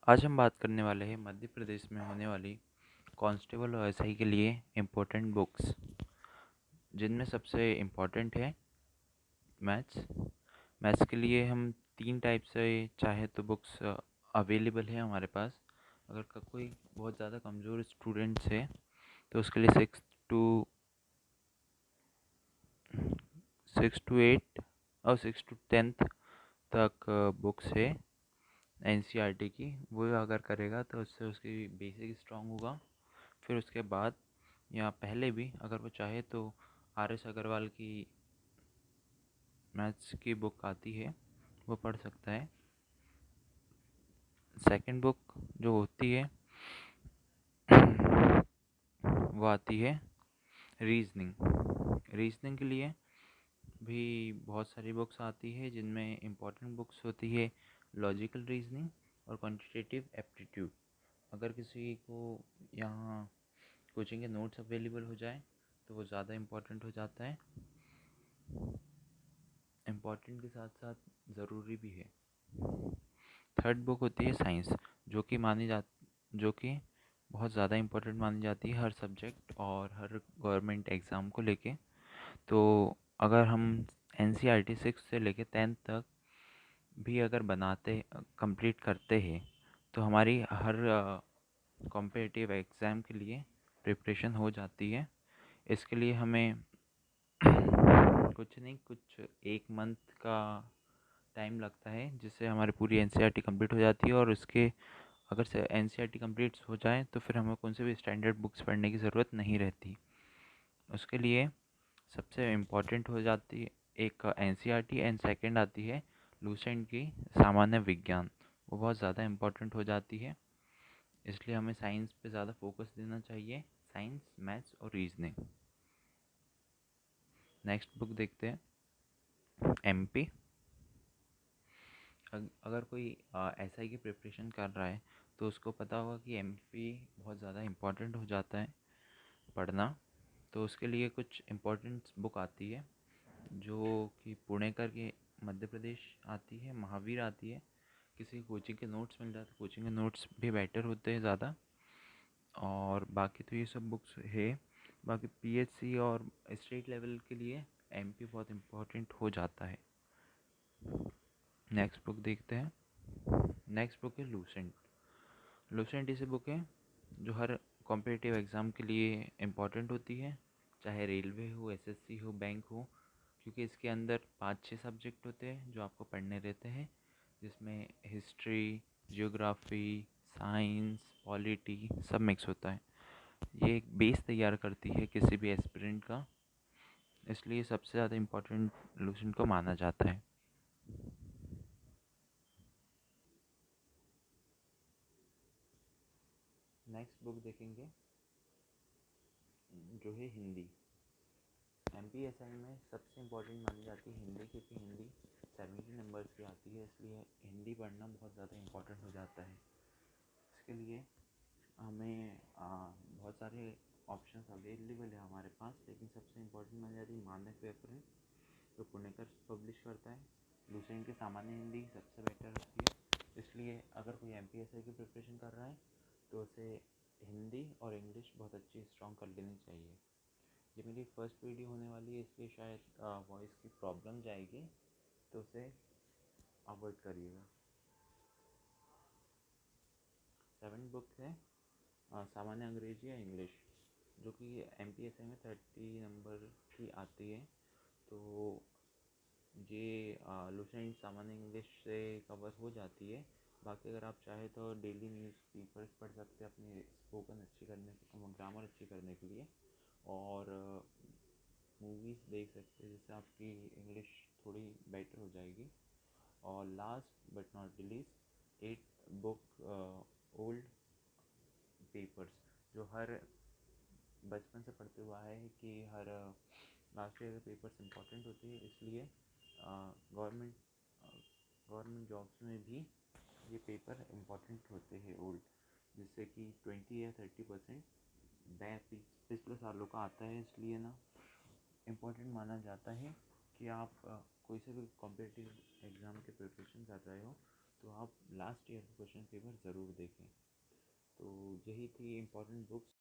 आज हम बात करने वाले हैं मध्य प्रदेश में होने वाली कांस्टेबल और एसआई के लिए इम्पोर्टेंट बुक्स, जिनमें सबसे इम्पोर्टेंट है मैथ्स। मैथ्स के लिए हम तीन टाइप से चाहे तो बुक्स अवेलेबल है हमारे पास। अगर कोई बहुत ज़्यादा कमज़ोर स्टूडेंट्स है तो उसके लिए सिक्स टू एट और 6 to 10 तक बुक्स है एनसीईआरटी की। वो अगर करेगा तो उससे उसकी बेसिक स्ट्रांग होगा। फिर उसके बाद या पहले भी अगर वो चाहे तो आर एस अग्रवाल की मैथ्स की बुक आती है, वो पढ़ सकता है। सेकंड बुक जो होती है वो आती है रीजनिंग। रीजनिंग के लिए भी बहुत सारी बुक्स आती है, जिनमें इम्पोर्टेंट बुक्स होती है लॉजिकल रीजनिंग और क्वांटिटेटिव एप्टीट्यूड। अगर किसी को यहाँ कोचिंग के नोट्स अवेलेबल हो जाए तो वो ज़्यादा इम्पोर्टेंट हो जाता है। इम्पोर्टेंट के साथ साथ ज़रूरी भी है। थर्ड बुक होती है साइंस, जो कि बहुत ज़्यादा इम्पोर्टेंट मानी जाती है हर सब्जेक्ट और हर गवर्नमेंट एग्ज़ाम को लेके। तो अगर हम एनसीईआरटी 6 से लेके 10 तक भी अगर बनाते कंप्लीट करते हैं तो हमारी हर कॉम्पिटिटिव एग्ज़ाम के लिए प्रिपरेशन हो जाती है। इसके लिए हमें कुछ नहीं, कुछ 1 मंथ का टाइम लगता है, जिससे हमारी पूरी एनसीईआरटी कंप्लीट हो जाती है। और उसके अगर से एनसीईआरटी कंप्लीट हो जाए तो फिर हमें कौन से भी स्टैंडर्ड बुक्स पढ़ने की ज़रूरत नहीं रहती। उसके लिए सबसे इम्पोर्टेंट हो जाती है एक एनसीईआरटी, एंड सेकंड आती है लूसेंट की सामान्य विज्ञान। वो बहुत ज़्यादा इम्पोर्टेंट हो जाती है, इसलिए हमें साइंस पे ज़्यादा फोकस देना चाहिए। साइंस, मैथ्स और रीजनिंग। नेक्स्ट बुक देखते हैं एमपी। अगर कोई एसआई की प्रिपरेशन कर रहा है तो उसको पता होगा कि एमपी बहुत ज़्यादा इम्पोर्टेंट हो जाता है पढ़ना। तो उसके लिए कुछ इम्पोर्टेंट बुक आती है, जो कि पुणेकर के मध्य प्रदेश आती है, महावीर आती है। किसी कोचिंग के नोट्स मिल जाते, कोचिंग के नोट्स भी बेटर होते हैं ज़्यादा। और बाकी तो ये सब बुक्स है। बाकी पीएचसी और स्टेट लेवल के लिए एमपी बहुत इम्पोर्टेंट हो जाता है। नेक्स्ट बुक देखते हैं। नेक्स्ट बुक है लूसेंट। लूसेंट ऐसी बुक है जो हर कॉम्पिटिटिव एग्ज़ाम के लिए इम्पोर्टेंट होती है, चाहे रेलवे हो, एसएससी हो, बैंक हो। क्योंकि इसके अंदर 5-6 सब्जेक्ट होते हैं जो आपको पढ़ने रहते हैं, जिसमें हिस्ट्री, जियोग्राफी, साइंस, पॉलिटी सब मिक्स होता है। ये एक बेस तैयार करती है किसी भी एस्पिरेंट का, इसलिए सबसे ज़्यादा इम्पोर्टेंट लूसेंट को माना जाता है। नेक्स्ट बुक देखेंगे जो है हिंदी। एमपीएसआई में सबसे इम्पोर्टेंट मानी जाती है हिंदी, क्योंकि हिंदी 70 नंबर्स की आती है, इसलिए हिंदी पढ़ना बहुत ज़्यादा इम्पोर्टेंट हो जाता है। इसके लिए हमें बहुत सारे ऑप्शंस अवेलेबल है हमारे पास, लेकिन सबसे इम्पोर्टेंट मानी जाती है मानक पेपर है, जो पुणेकर पब्लिश करता है। लूसेंट की सामान्य हिंदी सबसे बेटर होती है, इसलिए अगर कोई एमपीएसआई की प्रिपरेशन कर रहा है तो उसे हिंदी और इंग्लिश बहुत अच्छी स्ट्रॉन्ग कर लेनी चाहिए। ये मेरी फर्स्ट वीडियो होने वाली है, इसलिए शायद वॉइस की प्रॉब्लम जाएगी, तो उसे अवॉइड करिएगा। 7 बुक है सामान्य अंग्रेजी या इंग्लिश, जो कि एमपीएसआई में 30 नंबर की आती है। तो ये लूसेंट सामान्य इंग्लिश से कवर हो जाती है। बाकी अगर आप चाहें तो डेली न्यूज़पेपर्स पढ़ सकते हैं अपनी स्पोकन अच्छी करने, ग्रामर अच्छी करने के लिए। और मूवीज़ देख सकते हैं, जिससे आपकी इंग्लिश थोड़ी बेटर हो जाएगी। और last but not least 8 book old papers, जो हर बचपन से पढ़ते हुआ है कि हर लास्ट ईयर के पेपर्स इंपॉर्टेंट होते हैं, इसलिए गवर्नमेंट गवर्नमेंट जॉब्स में भी ये पेपर इम्पॉर्टेंट होते हैं ओल्ड, जिससे कि 20 या 30% पिछले सालों का आता है। इसलिए ना इम्पोर्टेंट माना जाता है कि आप कोई से भी कॉम्पिटिटिव एग्ज़ाम के प्रिपरेशन कर रहे हो तो आप लास्ट ईयर का क्वेश्चन पेपर ज़रूर देखें। तो यही थी इम्पोर्टेंट बुक्स